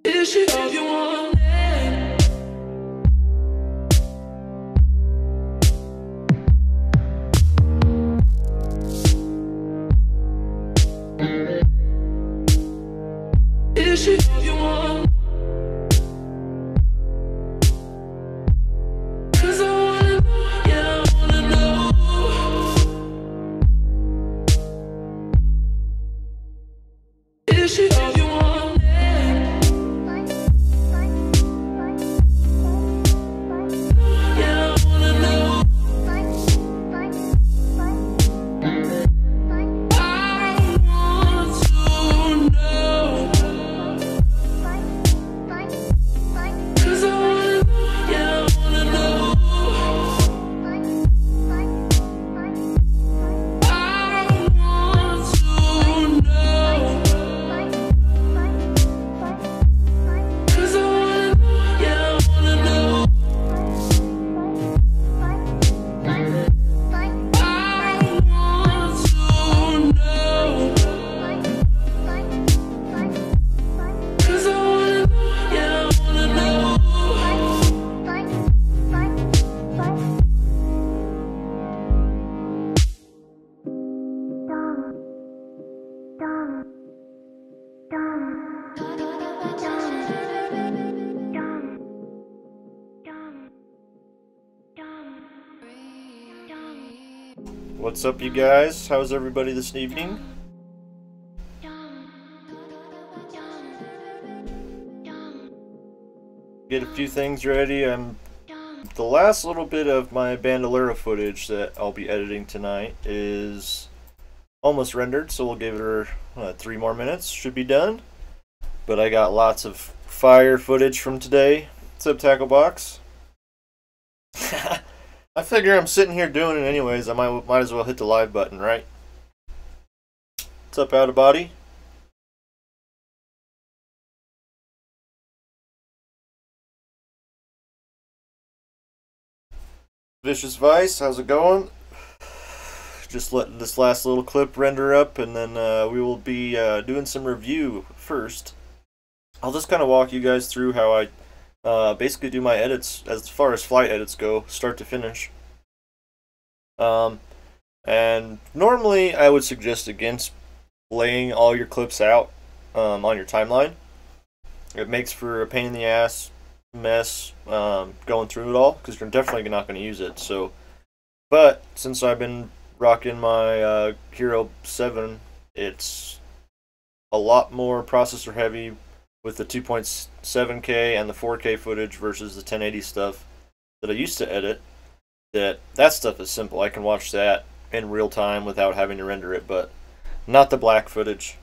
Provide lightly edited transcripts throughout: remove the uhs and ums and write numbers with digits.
Is she all you want? Is she all you want? 'Cause I wanna know, yeah, I wanna know. Is she all you want? Yeah, I wanna know. I want to know. 'Cause I wanna know, yeah, I wanna know. I want to know. 'Cause I wanna know, yeah, I wanna know. I want to know. 'Cause I wanna know, yeah, I wanna know. What's up, you guys? How's everybody this evening? Get a few things ready. The last little bit of my bandolero footage that I'll be editing tonight is almost rendered, so we'll give it 3 more minutes. Should be done. But I got lots of fire footage from today. What's up, Tackle Box? I figure I'm sitting here doing it anyways. I might as well hit the live button, right? What's up, Out of Body? Vicious Vice, how's it going? Just letting this last little clip render up, and then we will be doing some review first. I'll just kind of walk you guys through how I basically do my edits as far as flight edits go, start to finish. And normally I would suggest against laying all your clips out on your timeline. It makes for a pain in the ass mess going through it all, because you're definitely not going to use it. So, but since I've been rocking my Hero 7, it's a lot more processor heavy with the 2.7K and the 4K footage versus the 1080 stuff that I used to edit. That stuff is simple. I can watch that in real time without having to render it, but not the black footage.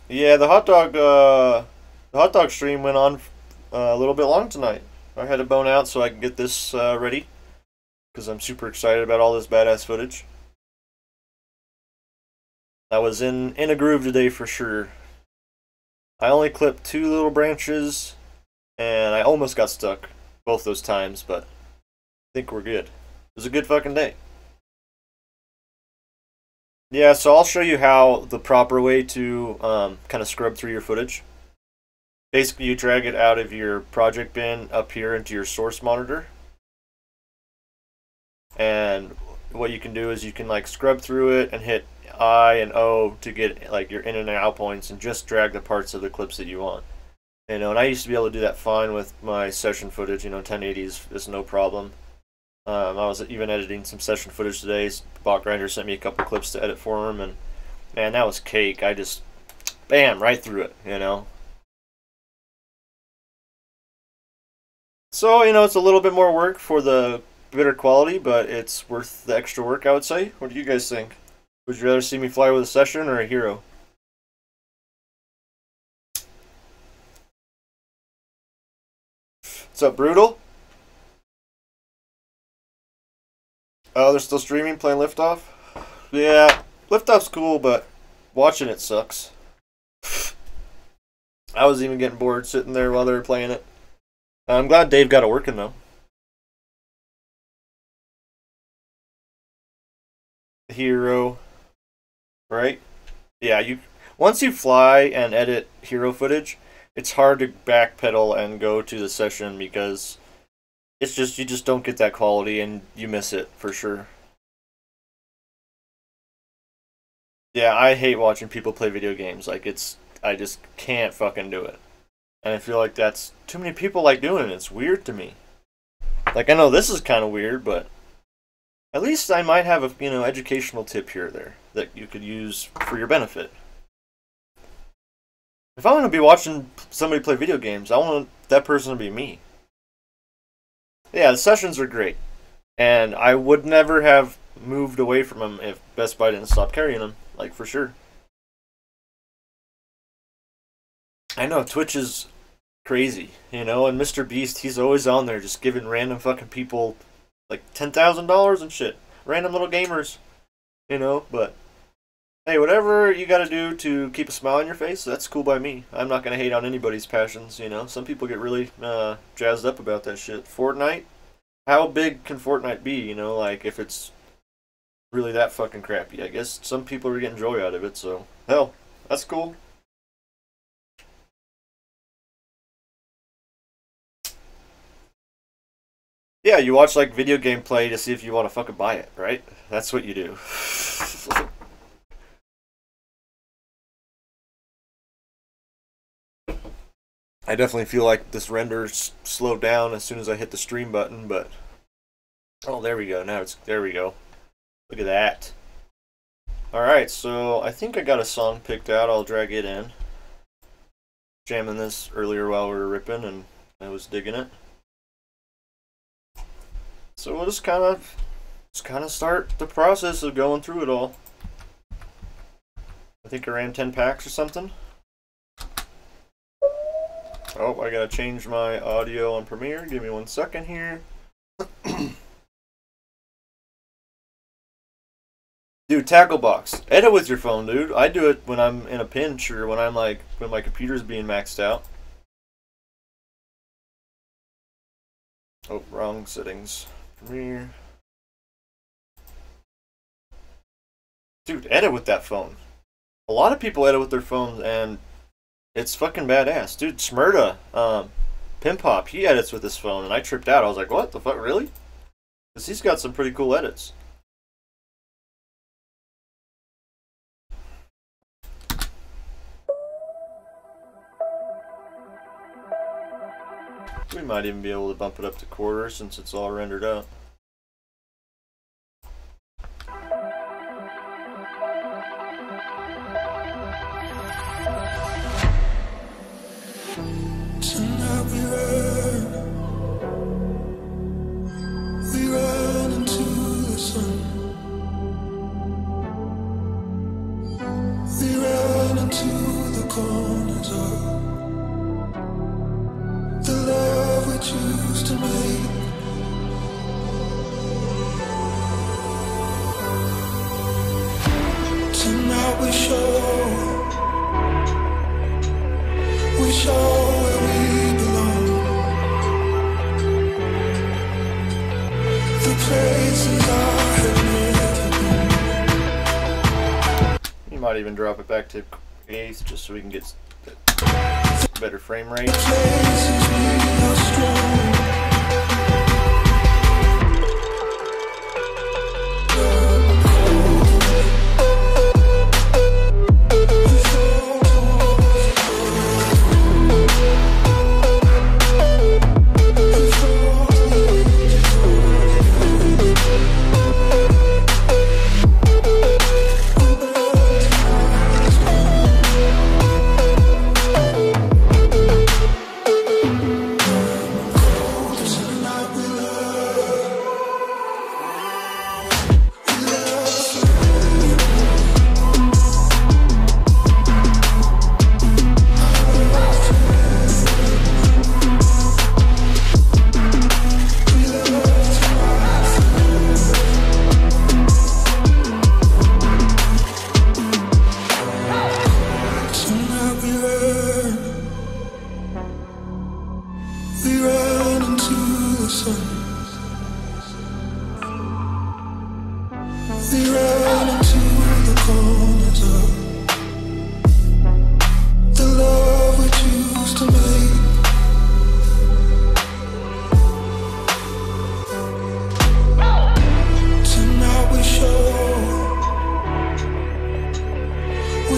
Yeah, the hot dog stream went on a little bit long tonight. I had to bone out so I can get this ready, because I'm super excited about all this badass footage. I was in a groove today for sure. I only clipped 2 little branches, and I almost got stuck both those times, but I think we're good. It was a good fucking day. Yeah, so I'll show you how the proper way to kind of scrub through your footage. Basically, you drag it out of your project bin up here into your source monitor. And what you can do is you can like scrub through it and hit I and O to get like your in and out points, and just drag the parts of the clips that you want. You know, and I used to be able to do that fine with my session footage. You know, 1080 is no problem. I was even editing some session footage today. Bot Grinder sent me a couple clips to edit for him, and man, that was cake. I just, bam, right through it, you know. So, you know, it's a little bit more work for the better quality, but it's worth the extra work, I would say. What do you guys think? Would you rather see me fly with a session or a Hero? What's up, Brutal? Oh, they're still streaming, playing Liftoff? Yeah, Liftoff's cool, but watching it sucks. I was even getting bored sitting there while they were playing it. I'm glad Dave got it working, though. Hero. Right? Yeah, once you fly and edit hero footage, it's hard to backpedal and go to the session because it's just, you just don't get that quality and you miss it for sure. Yeah, I hate watching people play video games. Like, I just can't fucking do it. And I feel like that's too many people like doing it. It's weird to me. Like, I know this is kind of weird, but at least I might have a, educational tip here or there that you could use for your benefit. If I want to be watching somebody play video games, I want that person to be me. Yeah, the sessions are great. And I would never have moved away from them if WestPsyde didn't stop carrying them. Like, for sure. I know, Twitch is crazy, and Mr. Beast, he's always on there just giving random fucking people, like, $10,000 and shit. Random little gamers, but hey, whatever you gotta do to keep a smile on your face, that's cool by me. I'm not gonna hate on anybody's passions, Some people get really jazzed up about that shit. Fortnite? How big can Fortnite be, like, if it's really that fucking crappy? I guess some people are getting joy out of it, so, hell, that's cool. Yeah, you watch, like, video game play to see if you want to fucking buy it, right? That's what you do. I definitely feel like this render slowed down as soon as I hit the stream button, but... Oh, there we go. There we go. Look at that. Alright, so I think I got a song picked out. I'll drag it in. Jamming this earlier while we were ripping, and I was digging it. So we'll just kind of start the process of going through it all. I think I ran 10 packs or something. Oh, I gotta change my audio on Premiere. Give me 1 second here. Dude, tackle box. Edit with your phone, dude. I do it when I'm in a pinch or when when my computer's being maxed out. Oh, wrong settings. Premiere. Dude, edit with that phone. A lot of people edit with their phones and it's fucking badass. Dude, Smurda, Pimp Hop, he edits with his phone and I tripped out. I was like, what the fuck, really? Because he's got some pretty cool edits. We might even be able to bump it up to quarter since it's all rendered up. Tonight we run into the sun. We run into the corners of the love we choose to make. Tonight we show where we belong. The places I have never been. You might even drop it back to 8th just so we can get better frame rate. Places we are strong.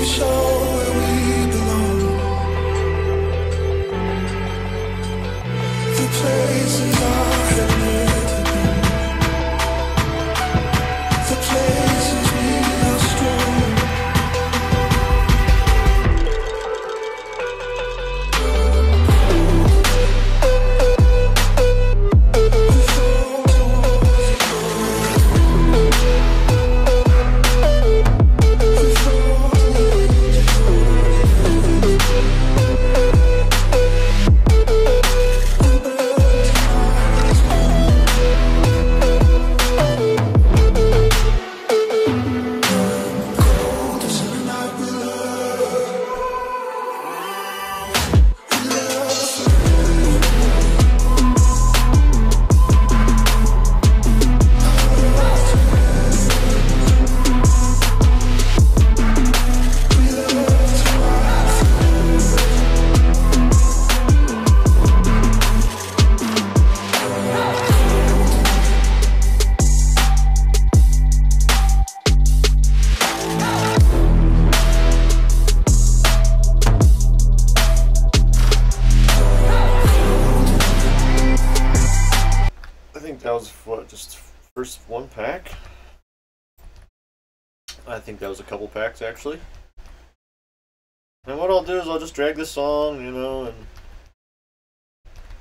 We show where we belong. The places I have never been. The places we are strong. That was what, just first one pack? I think that was a couple packs actually. And what I'll do is I'll just drag this song, you know, and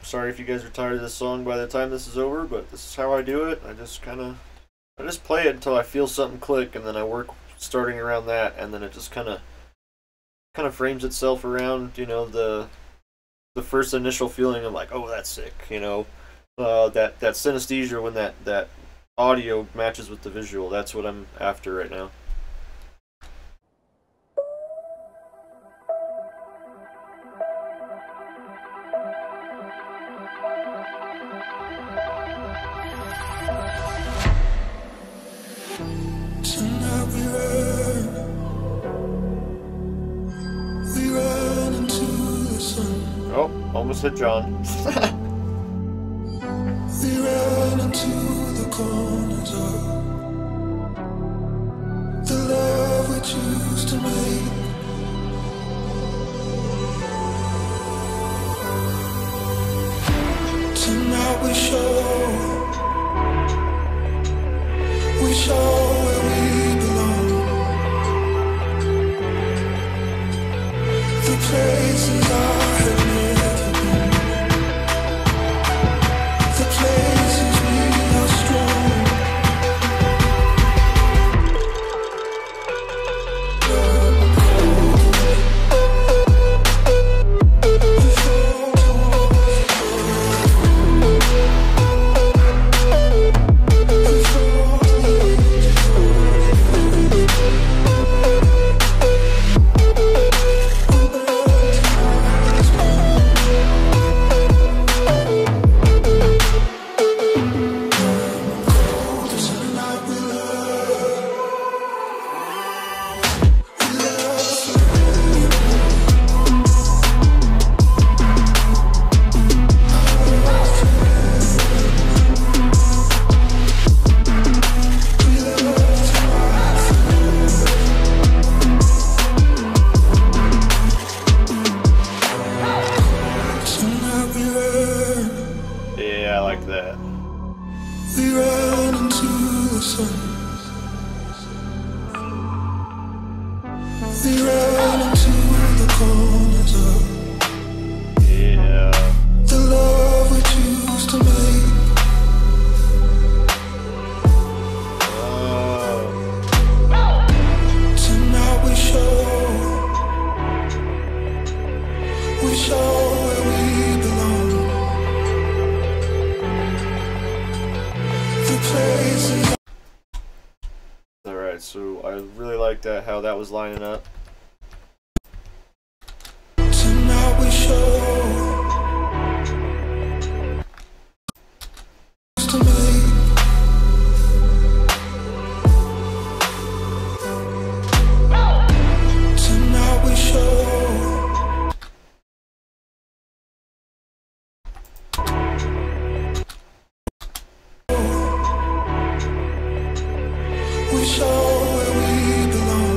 sorry if you guys are tired of this song by the time this is over, but this is how I do it. I just play it until I feel something click, and then I work starting around that, and then it just kind of frames itself around, you know, the first initial feeling of like, oh, that's sick, you know. That synesthesia when that audio matches with the visual. That's what I'm after right now. Tonight we run into the sun. Oh, almost hit John. We run into the corners of the love we choose to make. Tonight we show where we belong. The places I have never been. The places we are strong. We run into the sun. We run into the corners of the love we choose to make. Tonight we show where we belong. Alright, so I really like that, how that was lining up. Tonight we show to make. Tonight we show. We show where we belong.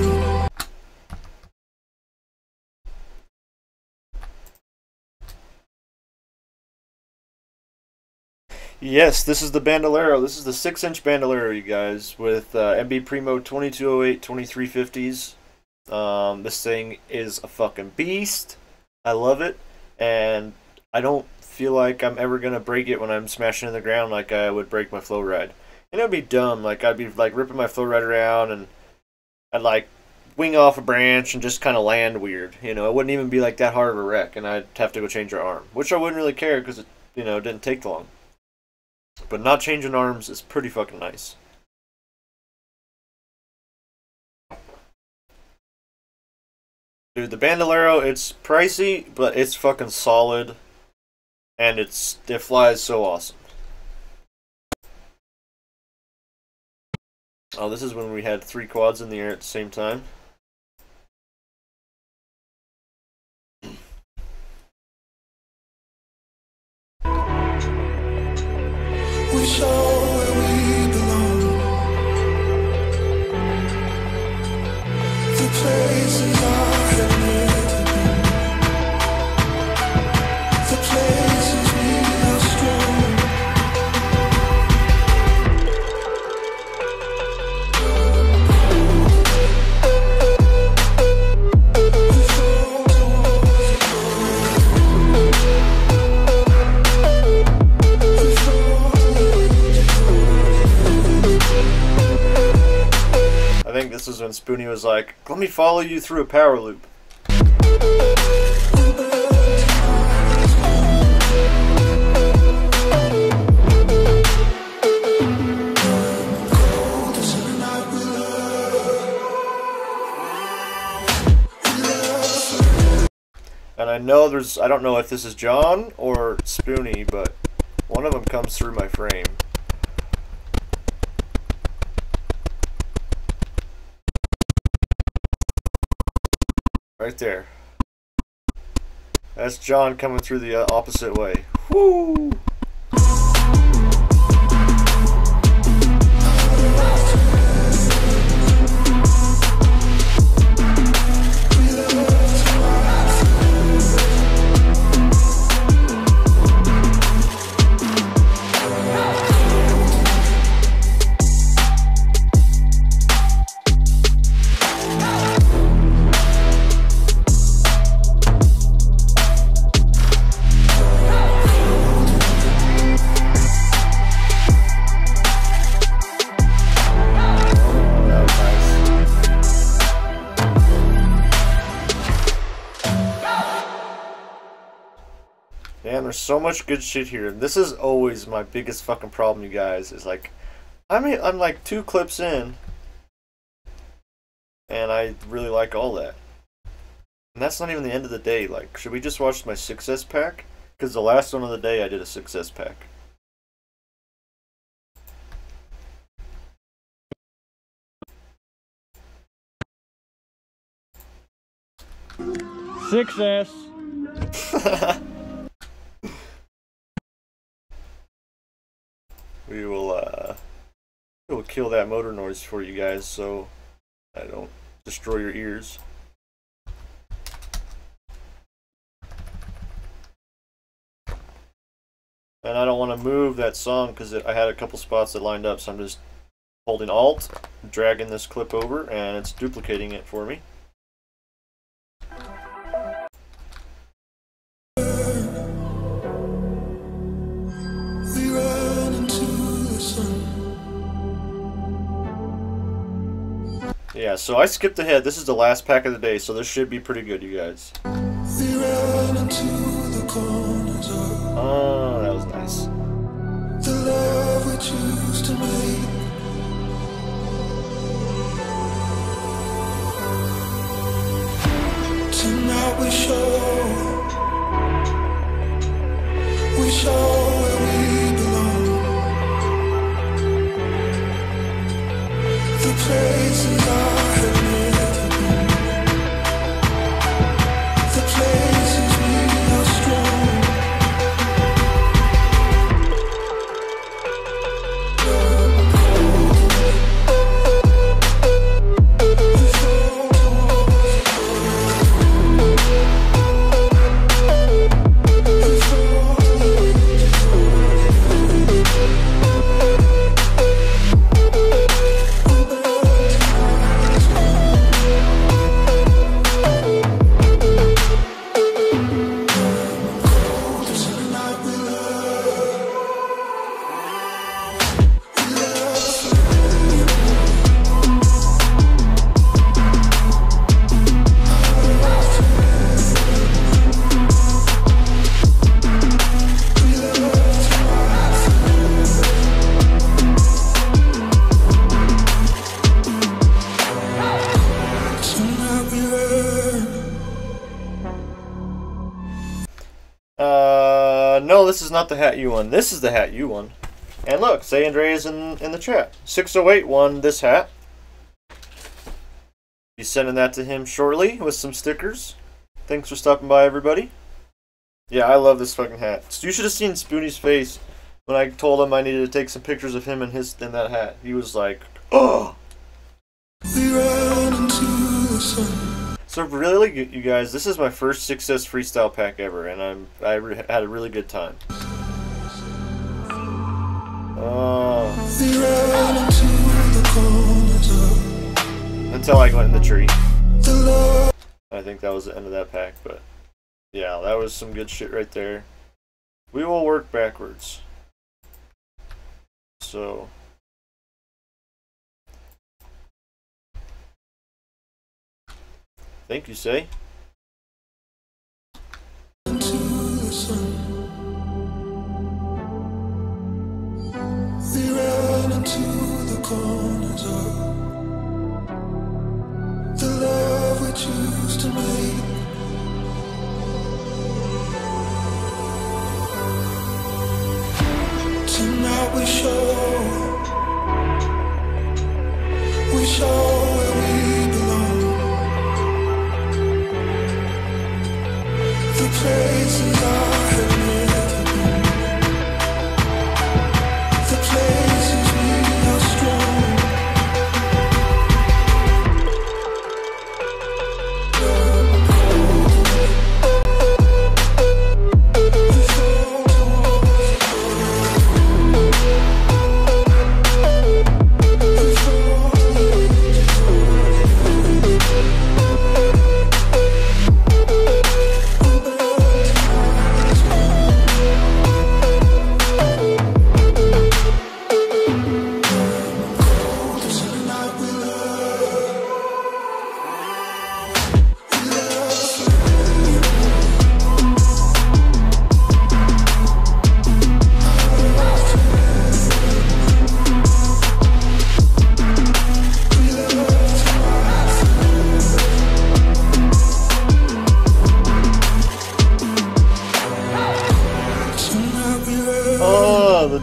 Yes, this is the bandolero. This is the 6-inch bandolero, you guys, with MB Primo 2208 2350s. This thing is a fucking beast. I love it, and I don't feel like I'm ever gonna break it when I'm smashing in the ground like I would break my flow ride. And it would be dumb. Like, I'd be like ripping my flow ride around, and I'd like wing off a branch and just kind of land weird. You know, it wouldn't even be like that hard of a wreck, and I'd have to go change your arm, which I wouldn't really care because it, you know, didn't take long. But not changing arms is pretty fucking nice. Dude, the bandolero, it's pricey, but it's fucking solid, and it flies so awesome. Oh, this is when we had 3 quads in the air at the same time. We show where we belong. The places I have never been. The places we are strong. I think this is when Spoonie was like, let me follow you through a power loop. And I know I don't know if this is John or Spoonie, but one of them comes through my frame. Right there. That's John coming through the opposite way. Woo! Man, there's so much good shit here. This is always my biggest fucking problem, you guys, is like, I'm like 2 clips in, and I really like all that. And that's not even the end of the day. Like, should we just watch my success pack? Because the last one of the day I did a success pack. Success! We will kill that motor noise for you guys so I don't destroy your ears. And I don't want to move that song because I had a couple spots that lined up, so I'm just holding Alt, dragging this clip over, and it's duplicating it for me. Yeah, so I skipped ahead. This is the last pack of the day, so this should be pretty good, you guys. Oh, that was nice. The love we choose to make. Tonight we show where we belong. The places I have never been. The places we are strong. no, this is not the hat you won. This is the hat you won. And look, say Andre is in the chat. 608 won this hat. Be sending that to him shortly with some stickers. Thanks for stopping by, everybody. Yeah, I love this fucking hat. You should have seen Spoonie's face when I told him I needed to take some pictures of him in that hat. He was like, oh! We ran into the sun. So really, you guys, this is my first Success Freestyle pack ever, and I had a really good time. We ran into the corners until I went in the tree. the love. I think that was the end of that pack, but yeah, that was some good shit right there. We will work backwards. So thank you, Say. Into the sun. We ran into the corners of the love we choose to make. Tonight we show where we belong. The places I have never been. The places we are strong.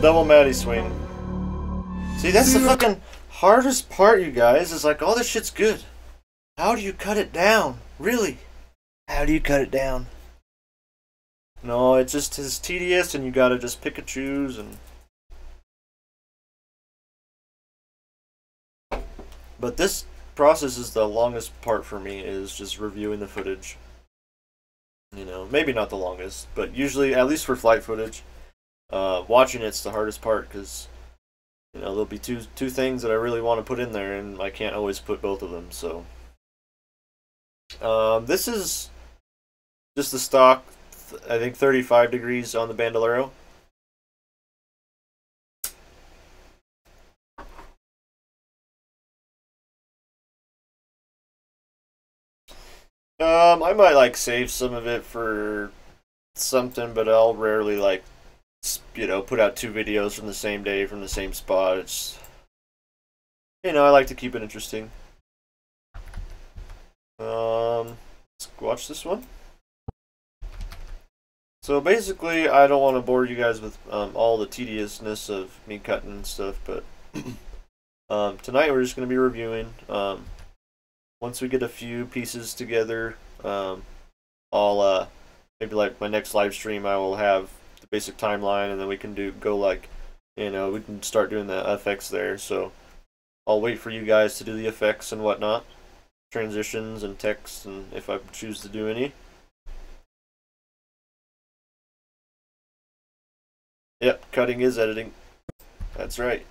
Double Matty swing. See, that's the fucking hardest part, you guys. Is like, all this shit's good. How do you cut it down? Really? How do you cut it down? No, it's tedious, and you gotta just pick and choose. But this process is the longest part for me, is just reviewing the footage. You know, maybe not the longest, but usually, at least for flight footage. Watching it's the hardest part, because you know there'll be two things that I really want to put in there, and I can't always put both of them. So this is just the stock, I think 35 degrees on the bandolero. I might like save some of it for something, but I'll rarely like, you know, put out 2 videos from the same day from the same spot. It's, you know, I like to keep it interesting. Let's watch this one. So basically, I don't want to bore you guys with all the tediousness of me cutting and stuff, but tonight we're just going to be reviewing. Once we get a few pieces together, I'll maybe like my next live stream, I will have the basic timeline, and then we can go like, you know, we can start doing the effects there. So I'll wait for you guys to do the effects and whatnot, transitions and text, and if I choose to do any. Yep, cutting is editing. That's right.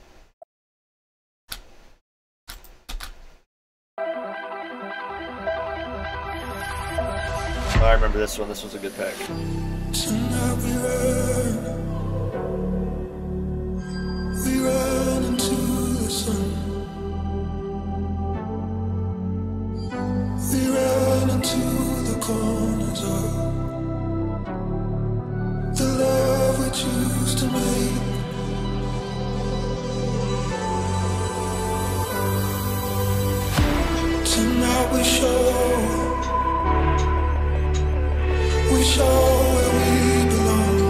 I remember this one. This was a good pack. Tonight we ran into the sun. We ran into the corners of the love we choose to make. Tonight we show where we belong.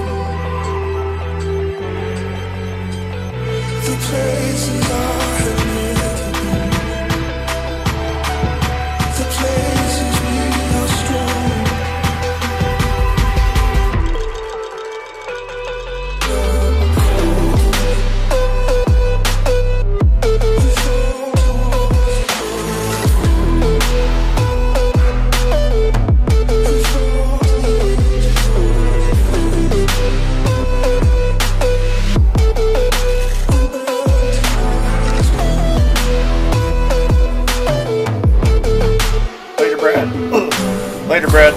Later, Brad.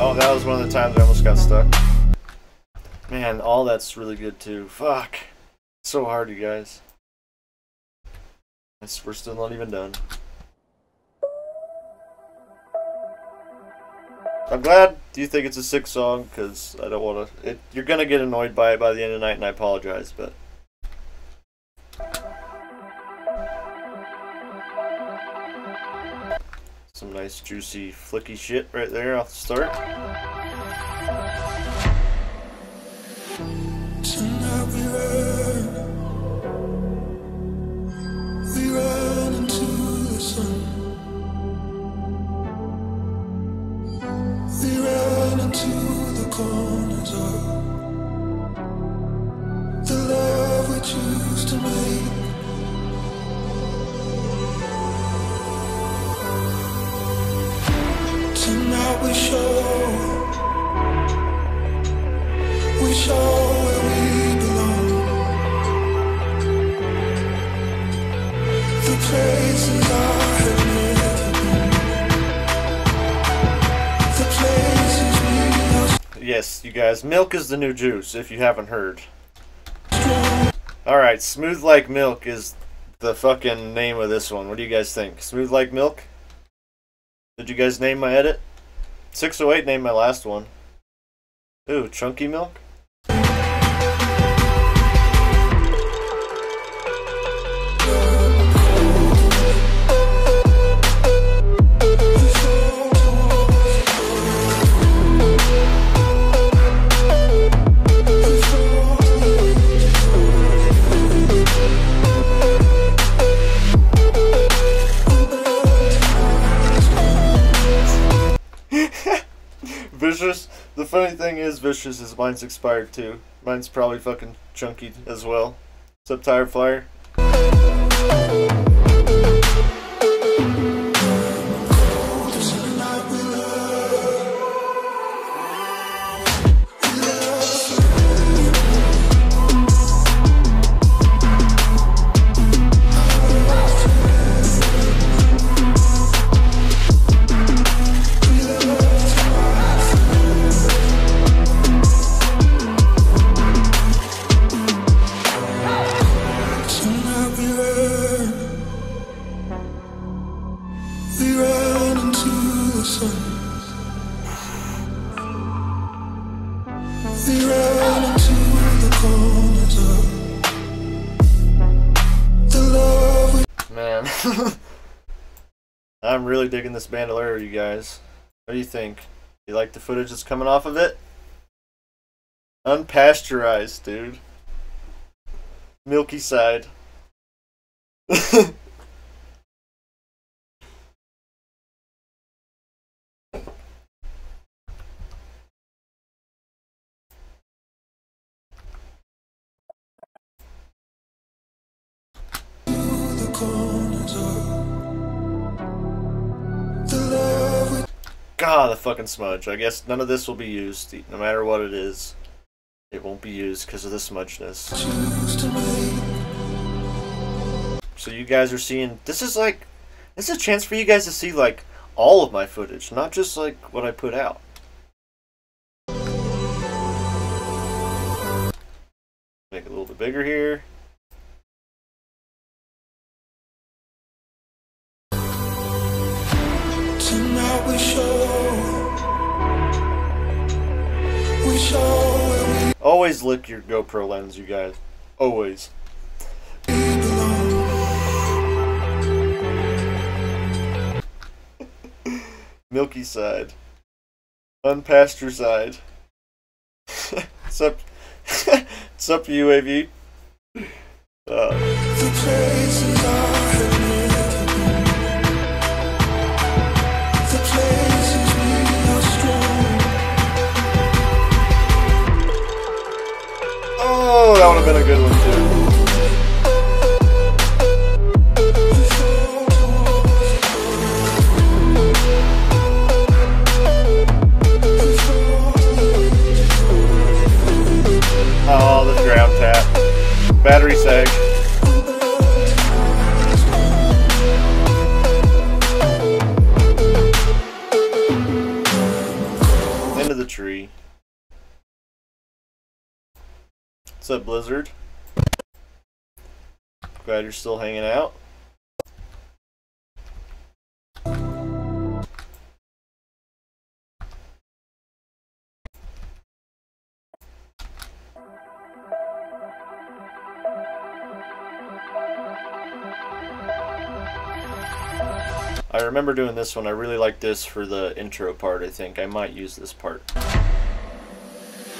Oh, that was one of the times I almost got stuck. Man, all that's really good too. Fuck. It's so hard, you guys. We're still not even done. I'm glad you think it's a sick song, because I don't want to... You're going to get annoyed by it by the end of the night, and I apologize, but... Some nice, juicy, flicky shit right there off the start. Tonight we ran into the sun. We ran into the corners of the love we choose to make. Tonight we show where we belong. The places I have never been. The places we are. Yes, you guys, milk is the new juice, if you haven't heard. Alright, Smooth Like Milk is the fucking name of this one. What do you guys think? Smooth Like Milk? Did you guys name my edit? 608 named my last one. Ooh, Chunky Milk? Vicious. The funny thing is, Vicious is mine's expired too. Mine's probably fucking chunky as well. What's up, Tire Flyer? Man, I'm really digging this bandolero, you guys. What do you think? You like the footage that's coming off of it? Unpasteurized, dude. Milky side. God, the fucking smudge. I guess none of this will be used, no matter what it is. It won't be used because of the smudgeness. So you guys are seeing, this is a chance for you guys to see like all of my footage, not just like what I put out. Make it a little bit bigger here. Always lick your GoPro lens, you guys. Always. Milky side. Unpasteurized side. It's up to you, AV. The places I have lived in, the places we are strong. Oh, that would have been a good one too. Oh, the ground tap. Battery sag. Into the tree. What's up, Blizzard? Glad you're still hanging out. I remember doing this one. I really like this for the intro part. I think I might use this part.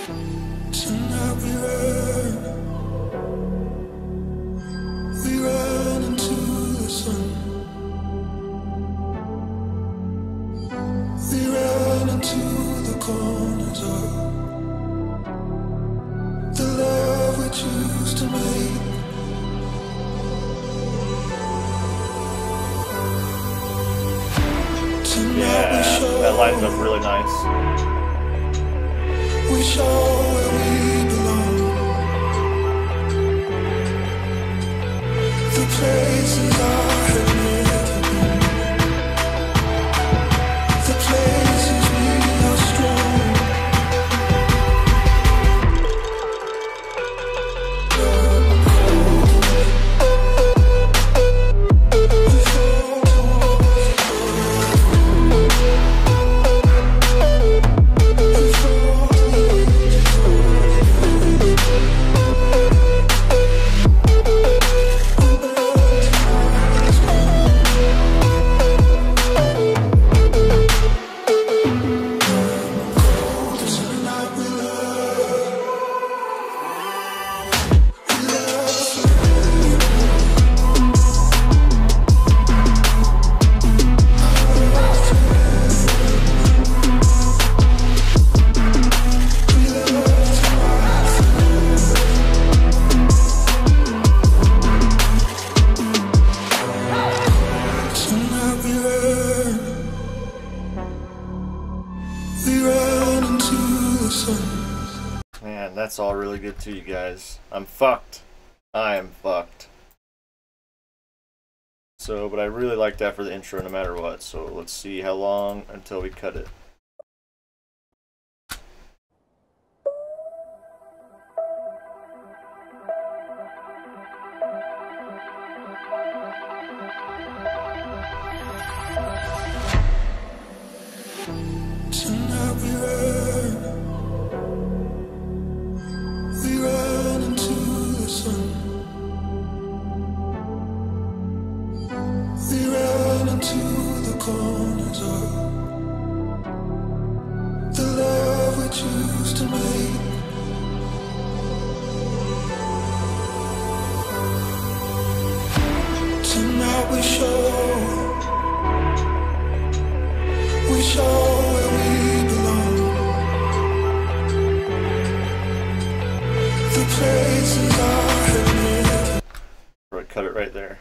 Tonight we run into the sun. We run into the corners of the love we choose to make. Yeah, that lines up really nice. We show where we belong. The places I have lived in, the places we are strong. Man, that's all really good too, you guys. I'm fucked. I am fucked. So, but I really like that for the intro no matter what. So let's see how long until we cut it. Tonight we run into the sun. We run into the corners of the love we choose to make. Tonight we show where we belong. The places I have lived. Right, cut it right there.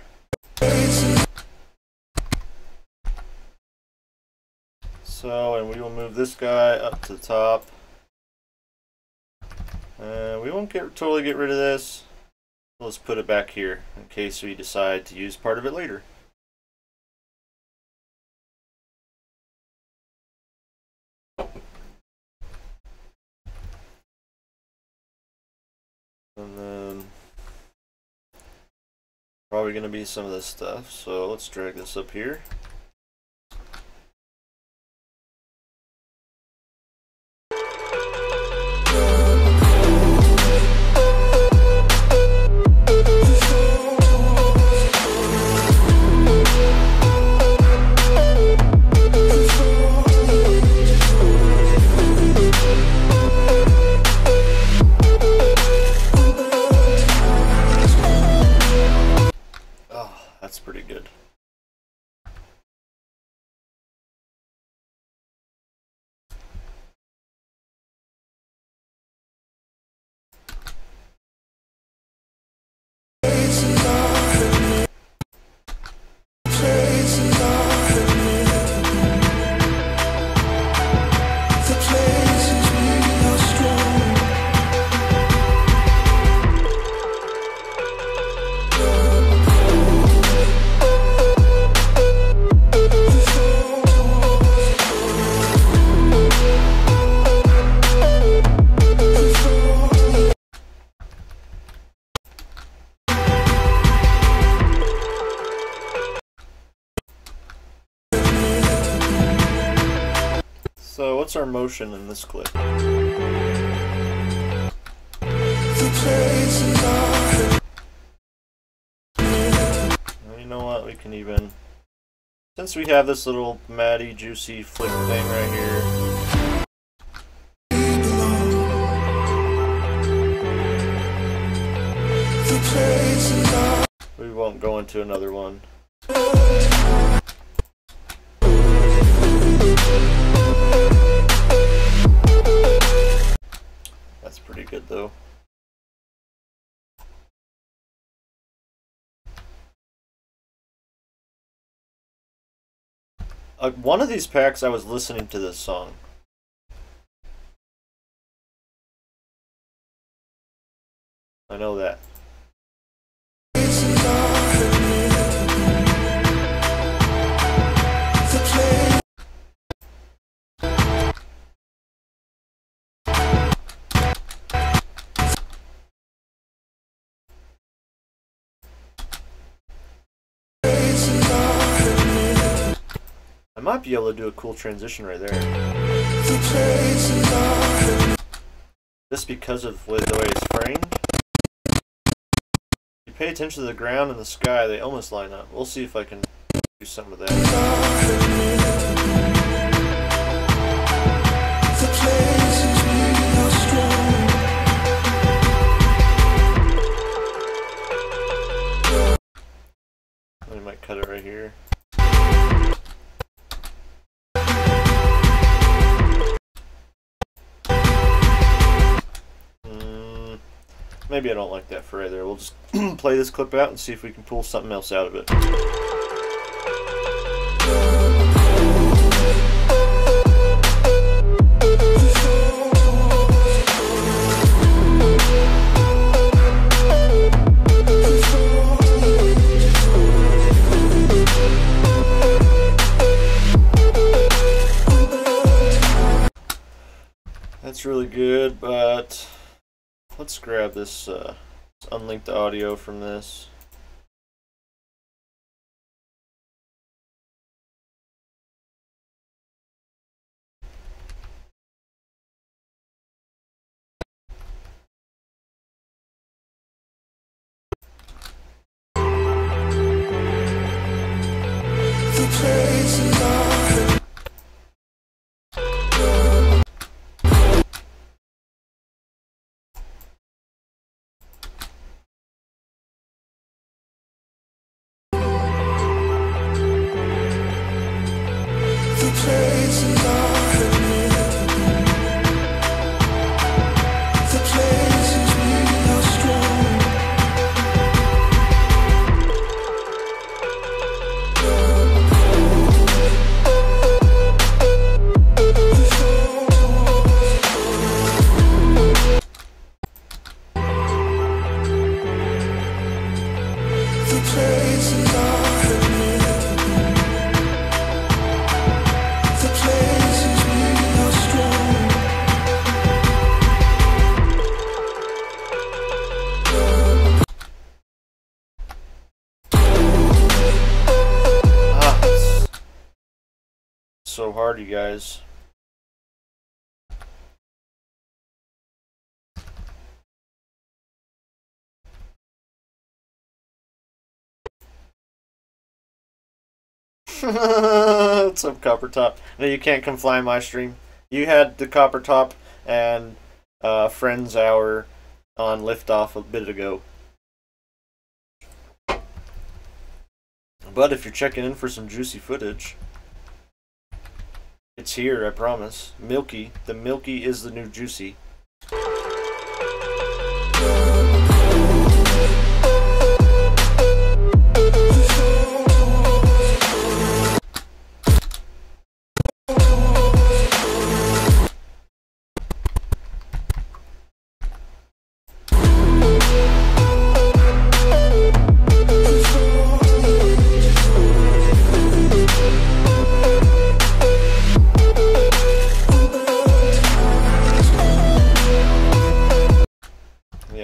So, and we will move this guy up to the top. We won't totally get rid of this. Let's put it back here in case we decide to use part of it later. And then probably going to be some of this stuff, so let's drag this up here. what's our motion in this clip? You know what? We can even, since we have this little matty, juicy flick thing right here. We won't go into another one. That's pretty good though. One of these packs I was listening to this song. I know that. I might be able to do a cool transition right there. Just because of the way it's framed. You pay attention to the ground and the sky, they almost line up. We'll see if I can do some of that. I might cut it right here. Maybe I don't like that for right there. We'll just play this clip out and see if we can pull something else out of it. That's really good, but let's grab this, let's unlink the audio from this. So hard, you guys. What's up, Copper Top? No, you can't come fly my stream. You had the Copper Top and Friends Hour on Liftoff a bit ago. But if you're checking in for some juicy footage, it's here, I promise. Milky. The milky is the new juicy.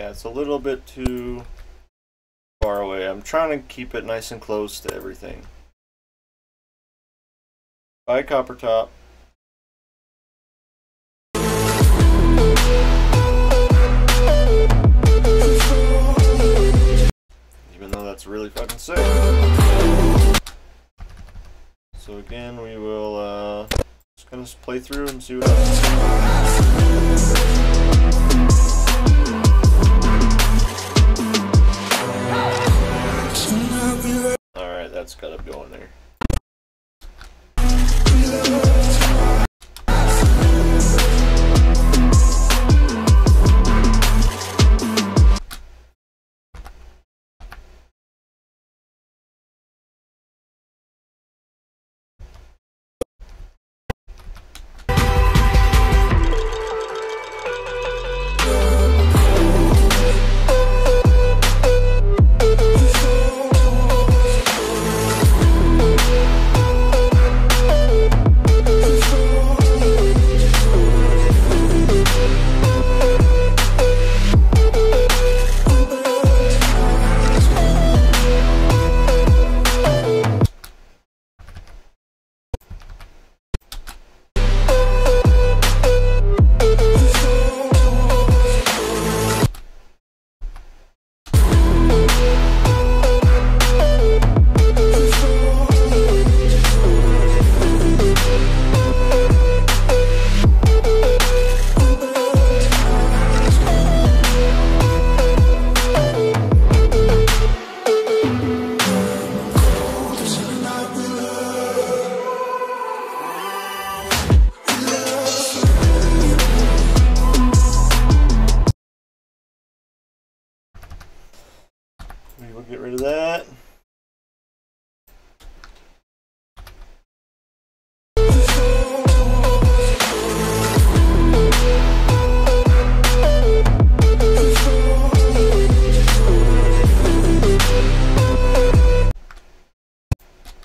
It's a little bit too far away. I'm trying to keep it nice and close to everything. Bye, Copper Top. again, we will just gonna play through and see what happens. Alright, that's gotta go in there. We'll get rid of that.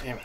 Damn it.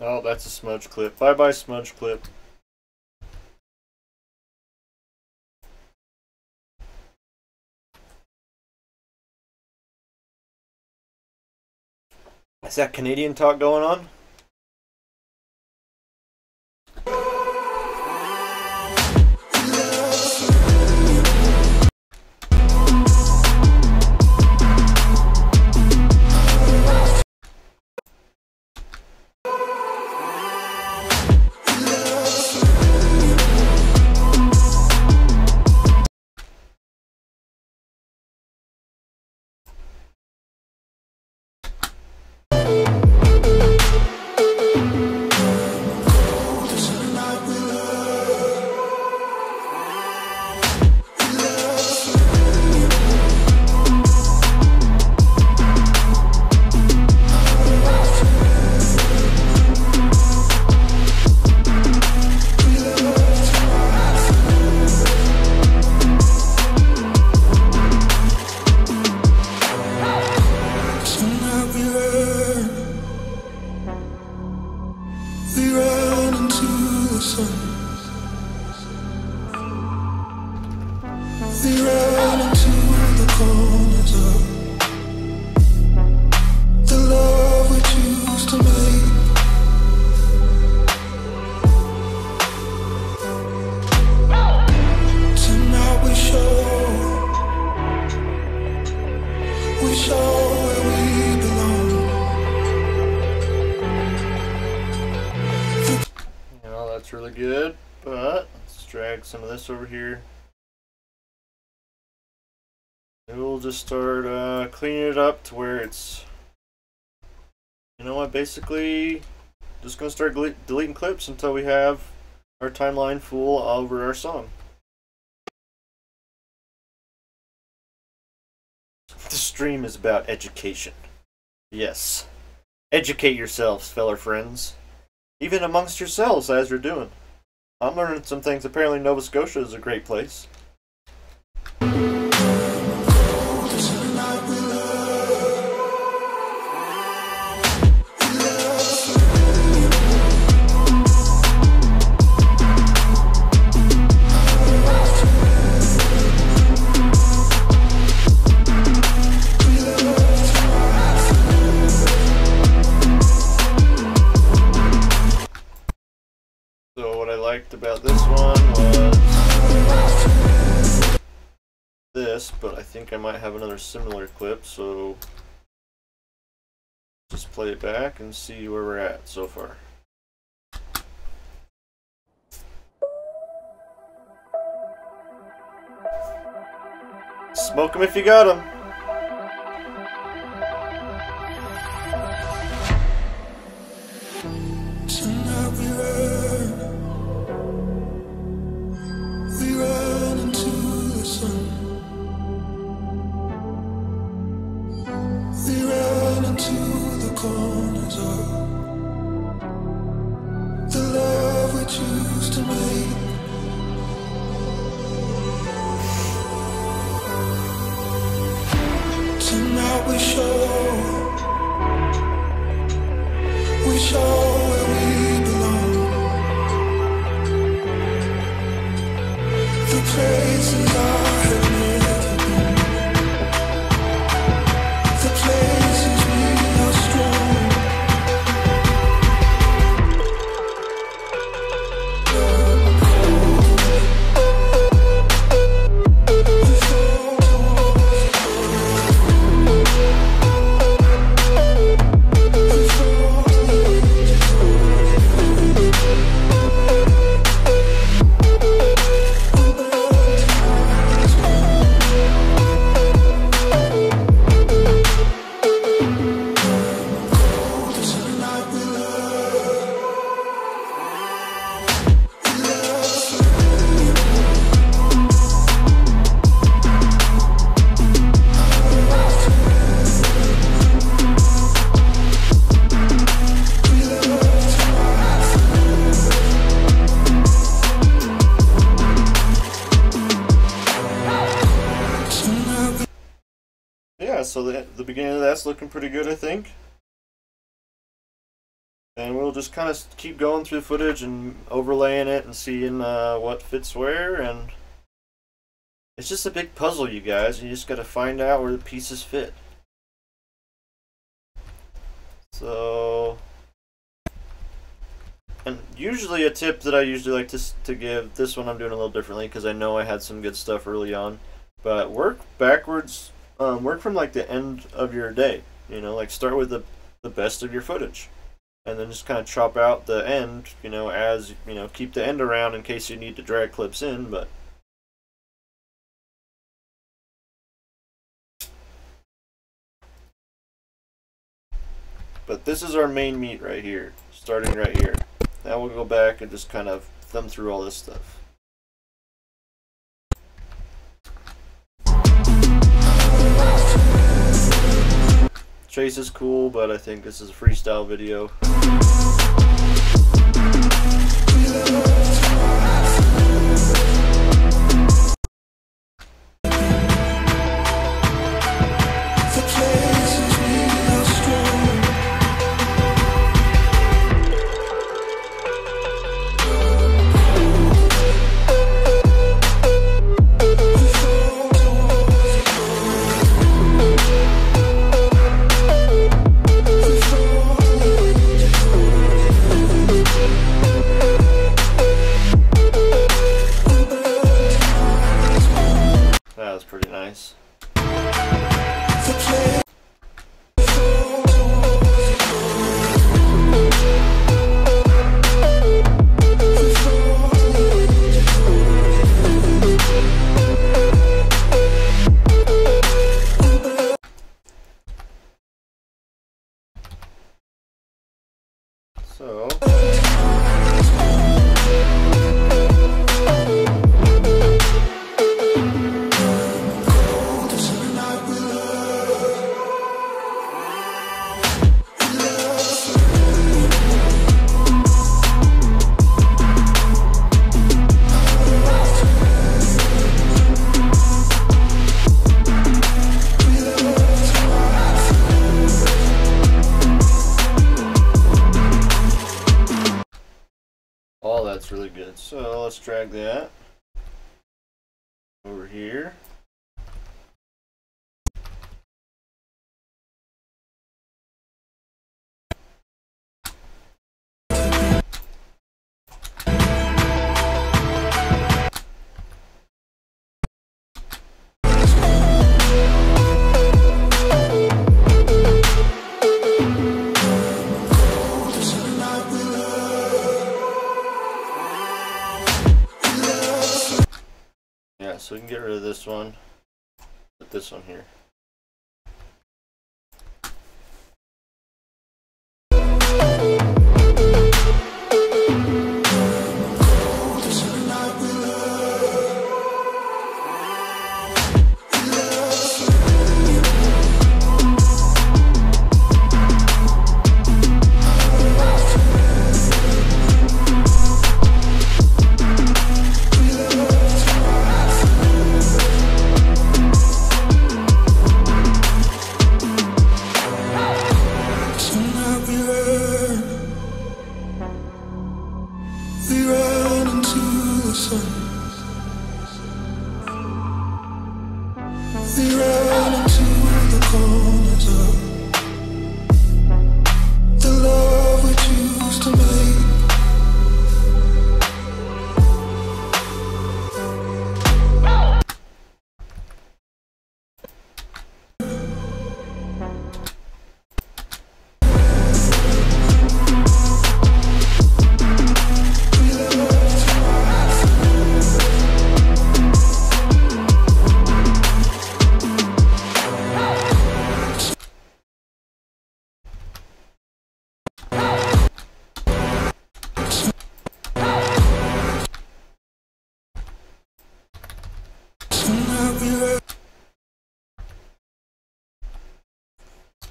Oh, that's a smudge clip. Bye bye, smudge clip. Is that Canadian talk going on? That's really good, but let's drag some of this over here. And we'll just start cleaning it up to where it's, you know what, basically just going to start deleting clips until we have our timeline full over our song. The stream is about education. Yes. Educate yourselves, fellow friends. Even amongst yourselves as you're doing. I'm learning some things. Apparently Nova Scotia is a great place. About this one was this, but I think I might have another similar clip, so just play it back and see where we're at so far. Smoke 'em if you got 'em. So the beginning of that's looking pretty good, I think. And we'll just kind of keep going through the footage and overlaying it and seeing what fits where. And it's just a big puzzle, you guys. You just got to find out where the pieces fit. So, and usually a tip that I usually like to give, this one I'm doing a little differently because I know I had some good stuff early on. But work backwards. Work from like the end of your day, you know, like start with the best of your footage and then just kind of chop out the end, you know, as, you know, keep the end around in case you need to drag clips in, but this is our main meat right here, starting right here. Now we'll go back and just kind of thumb through all this stuff. Chase is cool, but I think this is a freestyle video. So. Oh, that's really good. So let's drag that over here. Yeah, so we can get rid of this one, put this one here.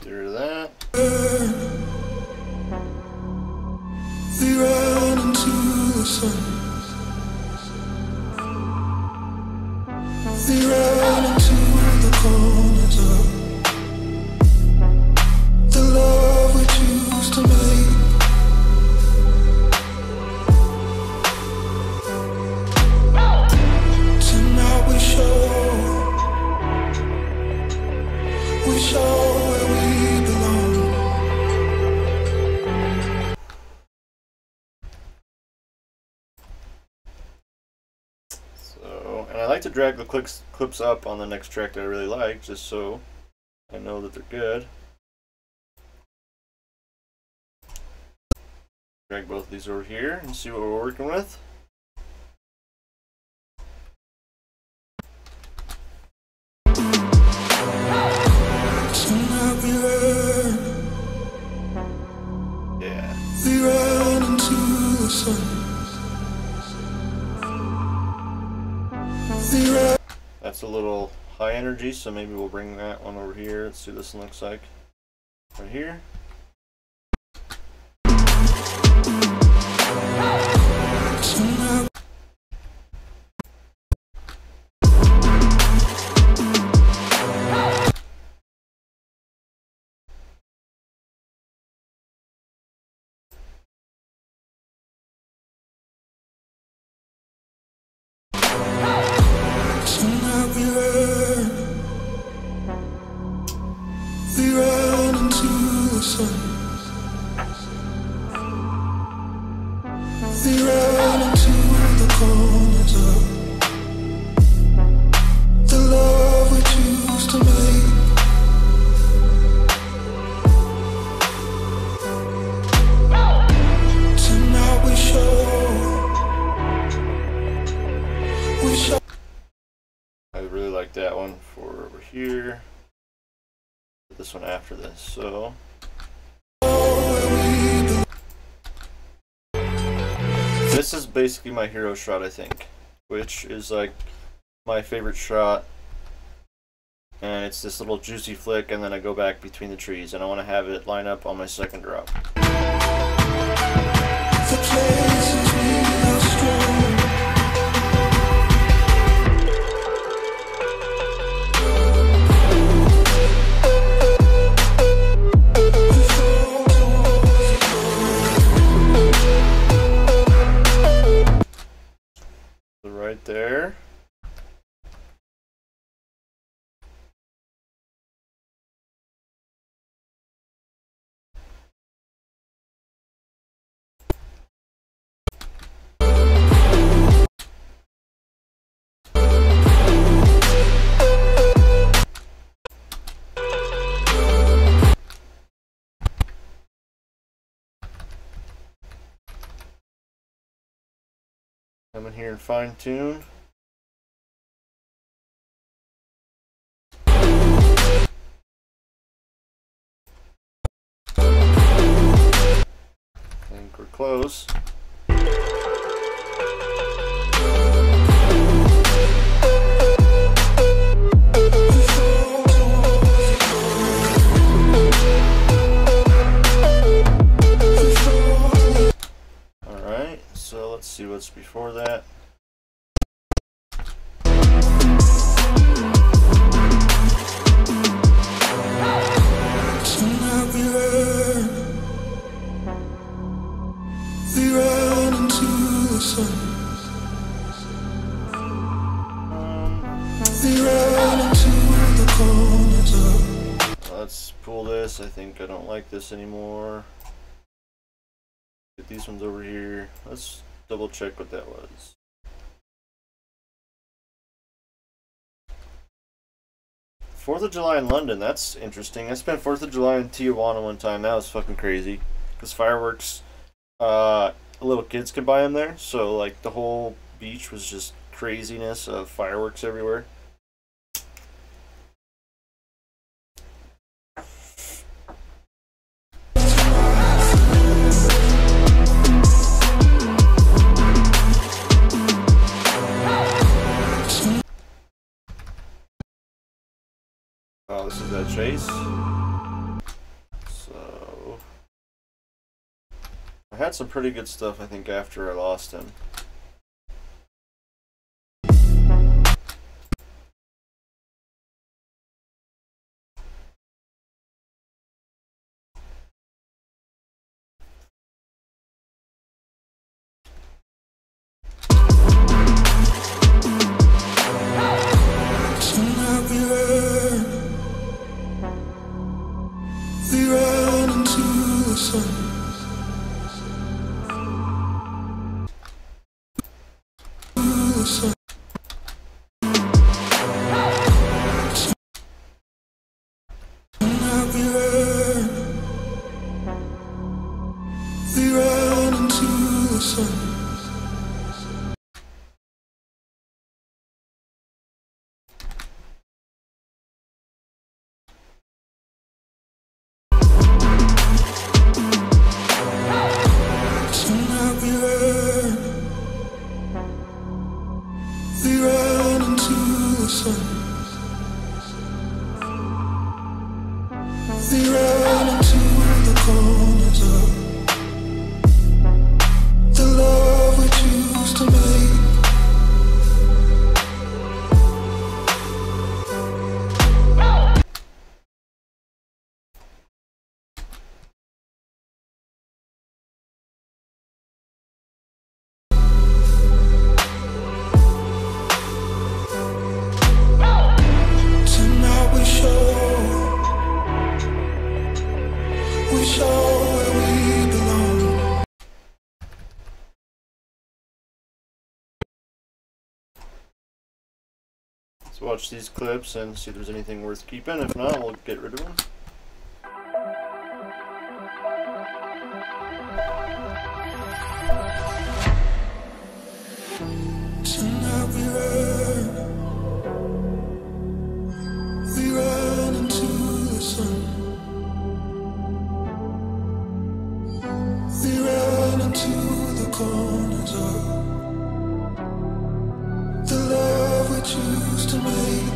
Get rid of that. We run into the sun. We run into the corners of the love we choose to make. Tonight we show where we belong. So, and I like to drag the clips up on the next track that I really like, just so I know that they're good. Drag both of these over here and see what we're working with. Yeah. We run into the sun. That's a little high energy, so maybe we'll bring that one over here. Let's see what this one looks like. Right here. We run into the sun. We run into the corners of the love we choose to make. Tonight we show. I really like that one for over here. Put this one after this, so. this is basically my hero shot, I think, which is like my favorite shot. And it's this little juicy flick, and then I go back between the trees, and I want to have it line up on my second drop. The places we are strong. So right there. Come in here and fine tune. I think we're close. Alright, so let's see what's before that. We ran into the sun. We ran into the corners of. Let's pull this. I think I don't like this anymore. Get these ones over here. Let's double check what that was. Fourth of July in London. That's interesting. I spent 4th of July in Tijuana one time. That was fucking crazy. Because fireworks, little kids could buy them there. So like the whole beach was just craziness of fireworks everywhere. Oh, this is that chase. So I had some pretty good stuff, I think, after I lost him. We ran into the sun. The sun. We ran into the sun. We ran into the sun. We ran into the corners of the love we choose to make. We show where we belong. Let's watch these clips and see if there's anything worth keeping. If not, we'll get rid of them. Tonight we ran into the sun. We ran into the corner. corners of the love we choose to make.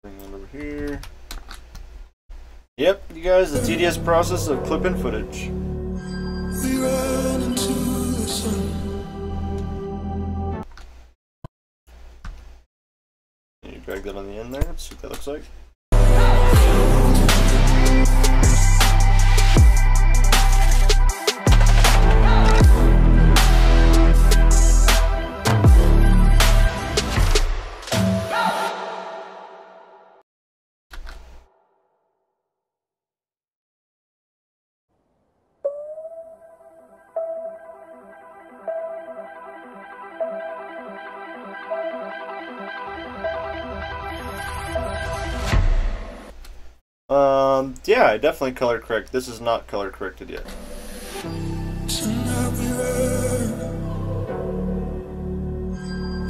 Bring that over here. Yep, you guys, the tedious process of clipping footage. We ran into the sun. You drag that on the end there, let's see what that looks like. Yeah, I definitely color correct. This is not color corrected yet. Tonight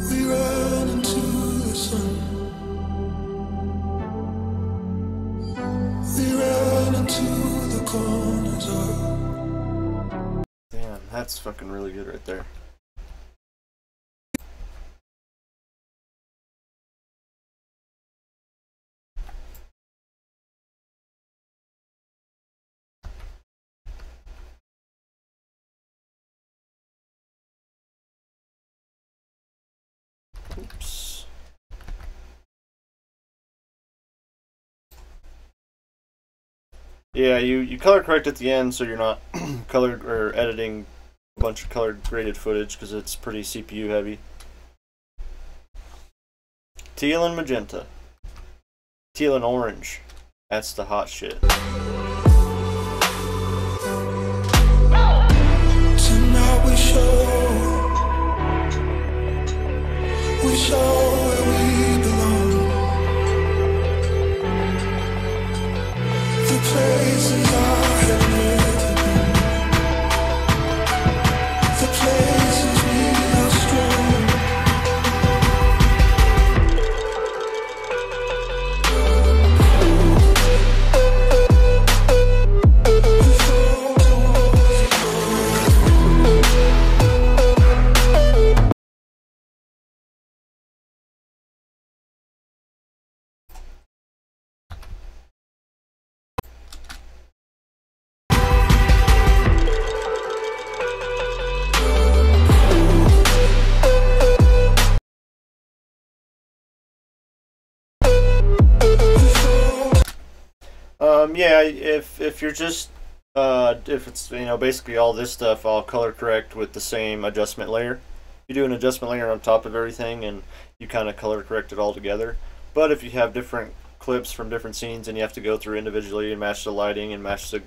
we ran into the sun. We ran into the corners of. Damn, that's fucking really good right there. Oops. Yeah, you color correct at the end so you're not colored or editing a bunch of color graded footage because it's pretty CPU heavy. Teal and magenta. Teal and orange. That's the hot shit. Tonight we show where we belong. The places I have never been. The places we are strong. Yeah, if you're just if it's basically all this stuff, I'll color correct with the same adjustment layer. You do an adjustment layer on top of everything, and you kind of color correct it all together. But if you have different clips from different scenes, and you have to go through individually and match the lighting and match the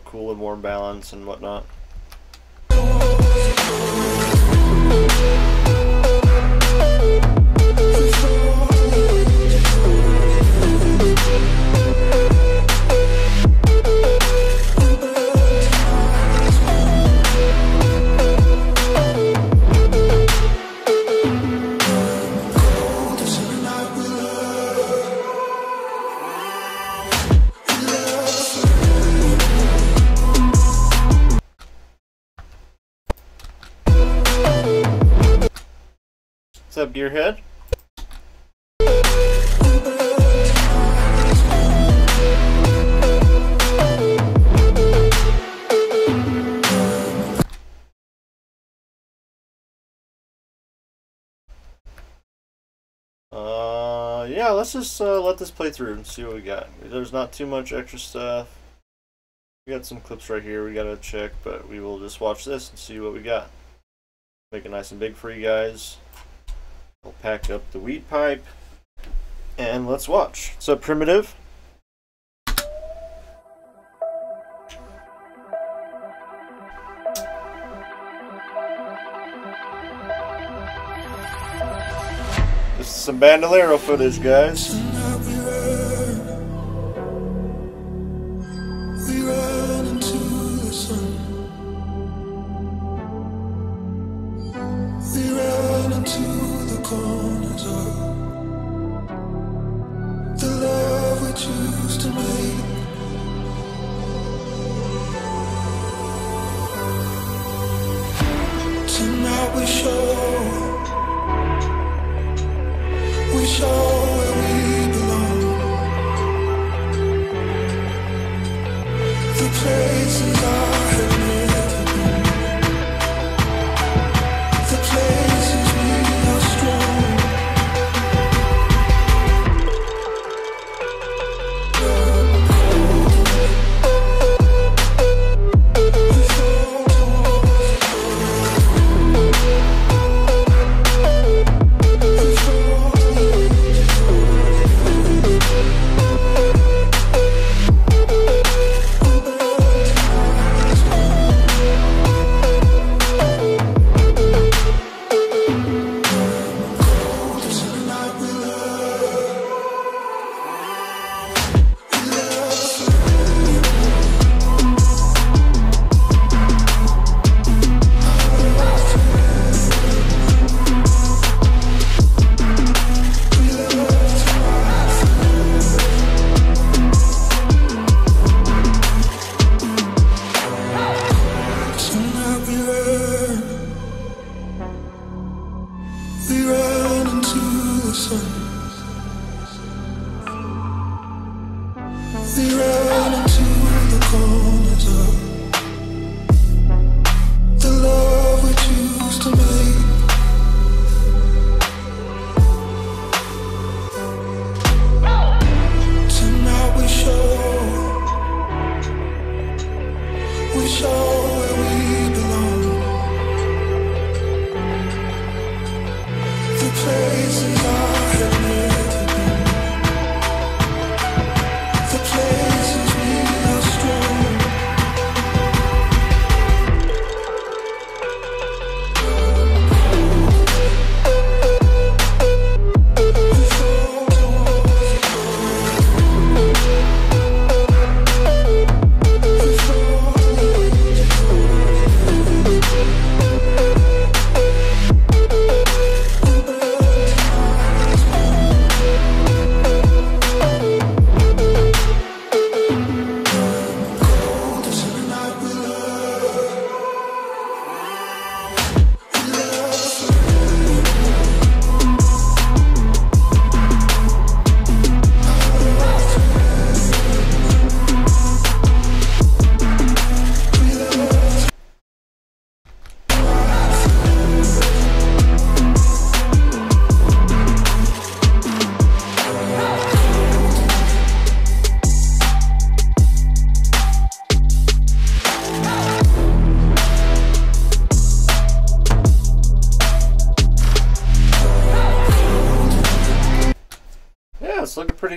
cool and warm balance and whatnot. What's up, Gearhead? Yeah, let's just let this play through and see what we got. There's not too much extra stuff. We got some clips right here we gotta check, but we will just watch this and see what we got. Make it nice and big for you guys. We'll pack up the weed pipe and let's watch. What's up, Primitive? This is some bandolero footage, guys. We ran into the sun. We ran into the corners of the love we choose to make. Tonight we show where we belong. The places I have never been. The places we are strong.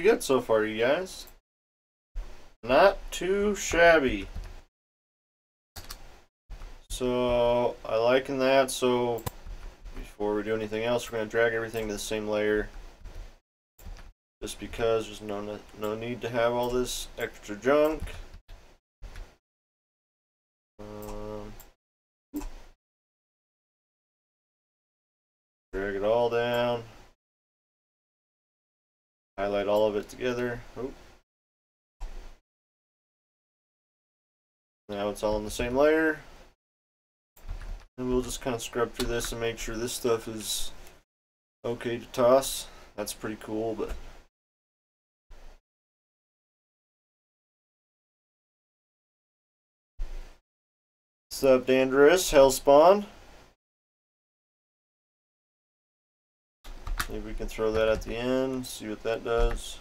pretty good so far, you guys. Not too shabby. So I liking that. So before we do anything else, we're going to drag everything to the same layer, just because there's no need to have all this extra junk. Drag it all down. Highlight all of it together. Oh. Now it's all in the same layer. And we'll just kind of scrub through this and make sure this stuff is okay to toss. That's pretty cool, but what's up, Dangerous? Hellspawn. Maybe we can throw that at the end, see what that does.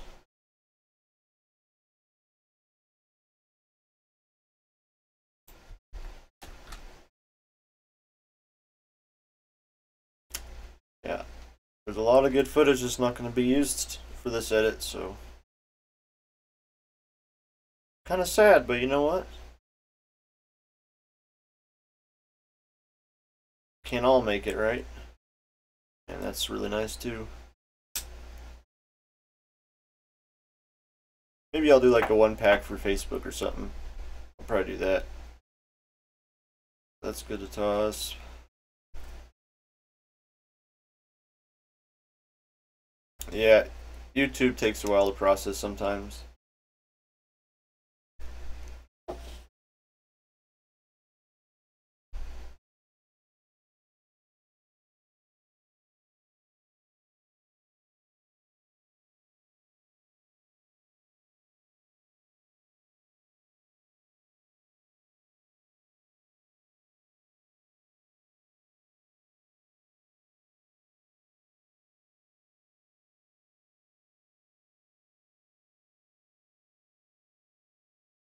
Yeah, there's a lot of good footage that's not going to be used for this edit, so kind of sad, but you know what? Can't all make it, right? And that's really nice too. Maybe I'll do like a 1-pack for Facebook or something. I'll probably do that. That's good to toss. Yeah, YouTube takes a while to process sometimes.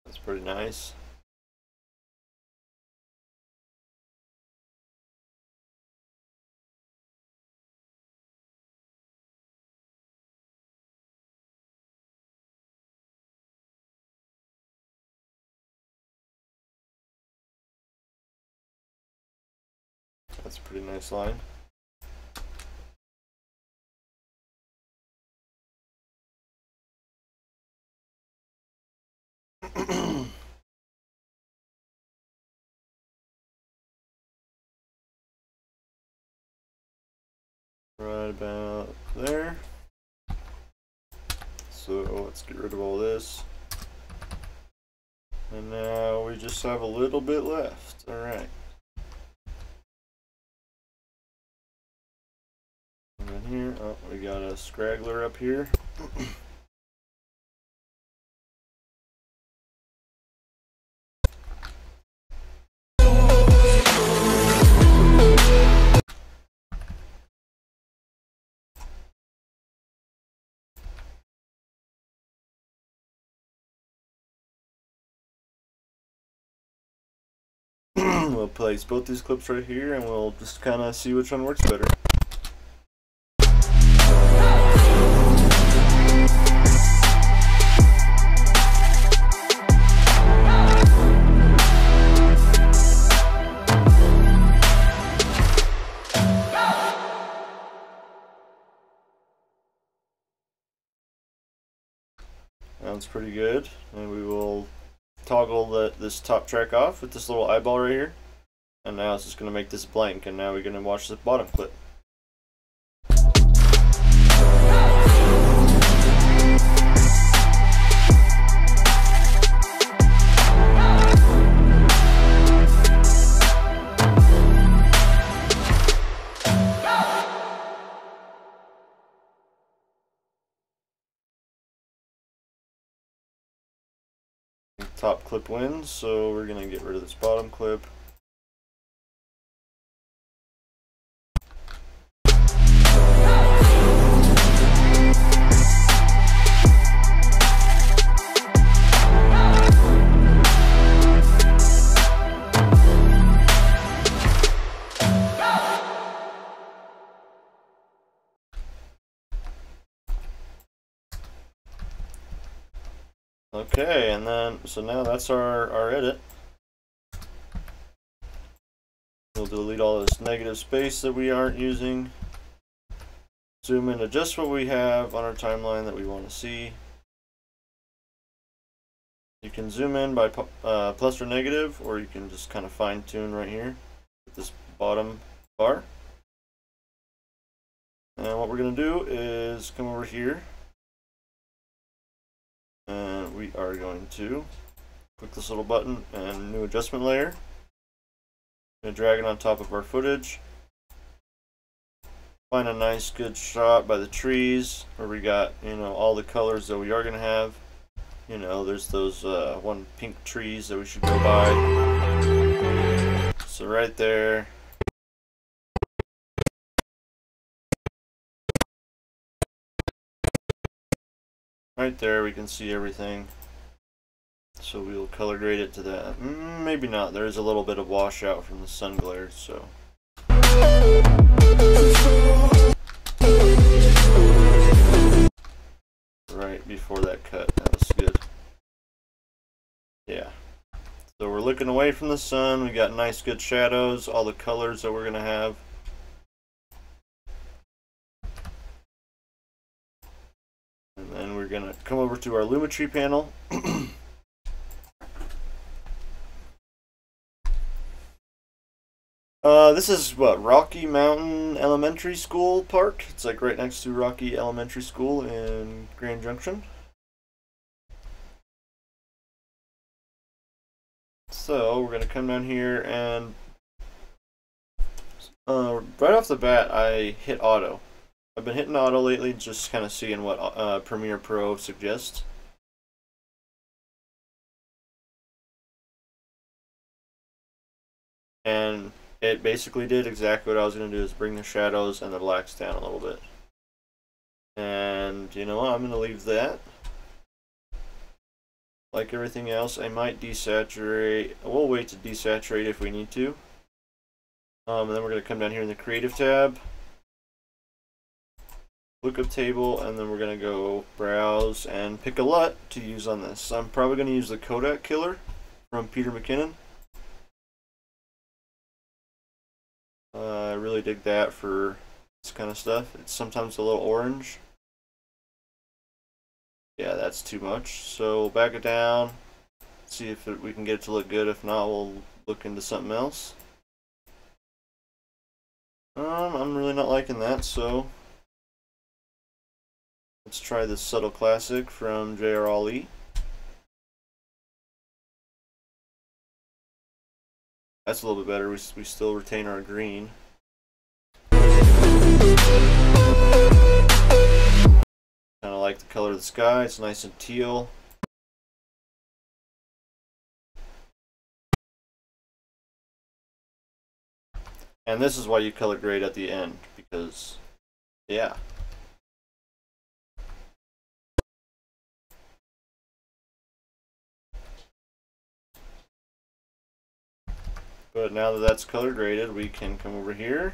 That's pretty nice. That's a pretty nice line. Right about there. So let's get rid of all this. And now we just have a little bit left. Alright. And then here, oh, we got a scraggler up here. We'll place both these clips right here and we'll just kind of see which one works better. Sounds pretty good, and we will toggle this top track off with this little eyeball right here, and now it's just going to make this blank, and now we're going to watch the bottom clip. Top clip wins, so we're going to get rid of this bottom clip. Okay, and then, so now that's our edit. We'll delete all this negative space that we aren't using. Zoom into just what we have on our timeline that we want to see. You can zoom in by plus or negative, or you can just kind of fine tune right here with this bottom bar. And what we're going to do is come over here, and we are going to click this little button and new adjustment layer. I'm going to drag it on top of our footage. Find a nice good shot by the trees where we got, you know, all the colors that we are going to have. You know, there's those one pink trees that we should go by. So right there. Right there we can see everything. So we'll color grade it to that. Maybe not. There is a little bit of washout from the sun glare, so. Right before that cut. That was good. Yeah. So we're looking away from the sun. We got nice good shadows, all the colors that we're going to have. And then we're going to come over to our Lumetri panel. This is what, Rocky Mountain Elementary School Park. It's like right next to Rocky Elementary School in Grand Junction. So we're gonna come down here and right off the bat I hit auto. I've been hitting auto lately, just kind of seeing what Premiere Pro suggests. And it basically did exactly what I was going to do, is bring the shadows and the blacks down a little bit. And you know what, I'm going to leave that. Like everything else, I might desaturate. We'll wait to desaturate if we need to. And then we're going to come down here in the Creative tab. Lookup table, and then we're going to go Browse and pick a LUT to use on this. I'm probably going to use the Kodak Killer from Peter McKinnon. I really dig that for this kind of stuff. It's sometimes a little orange. Yeah, that's too much. So we'll back it down, see if we can get it to look good. If not, we'll look into something else. I'm really not liking that, so let's try this Subtle Classic from J.R. Ali. That's a little bit better. We still retain our green. Kind of like the color of the sky. It's nice and teal. And this is why you color grade at the end, because, yeah. But now that that's color graded, we can come over here,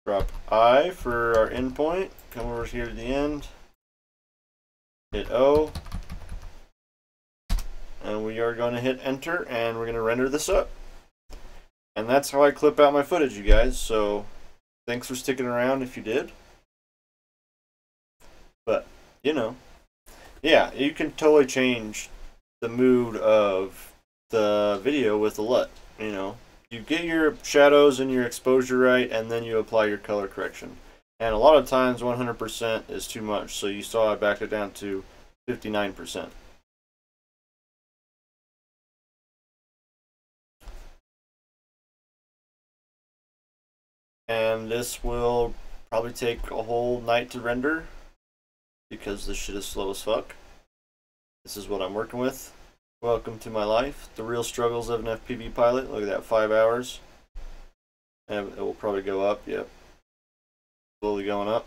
drop I for our endpoint, come over here to the end, hit O, and we are going to hit enter, and we're going to render this up. And that's how I clip out my footage, you guys. So thanks for sticking around if you did. But, you know, yeah, you can totally change the mood of the video with the LUT. You know, you get your shadows and your exposure right, and then you apply your color correction. And a lot of times 100% is too much, so you saw I backed it down to 59%. And this will probably take a whole night to render, because this shit is slow as fuck. This is what I'm working with. Welcome to my life. The real struggles of an FPV pilot. Look at that, 5 hours. And it will probably go up, yep. Slowly going up.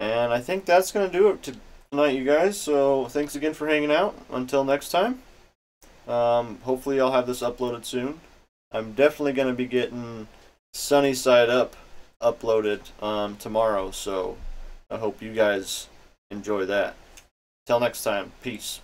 And I think that's going to do it tonight, you guys. So thanks again for hanging out. Until next time. Hopefully I'll have this uploaded soon. I'm definitely going to be getting Sunny Side Up uploaded tomorrow. So I hope you guys enjoy that. Till next time, peace.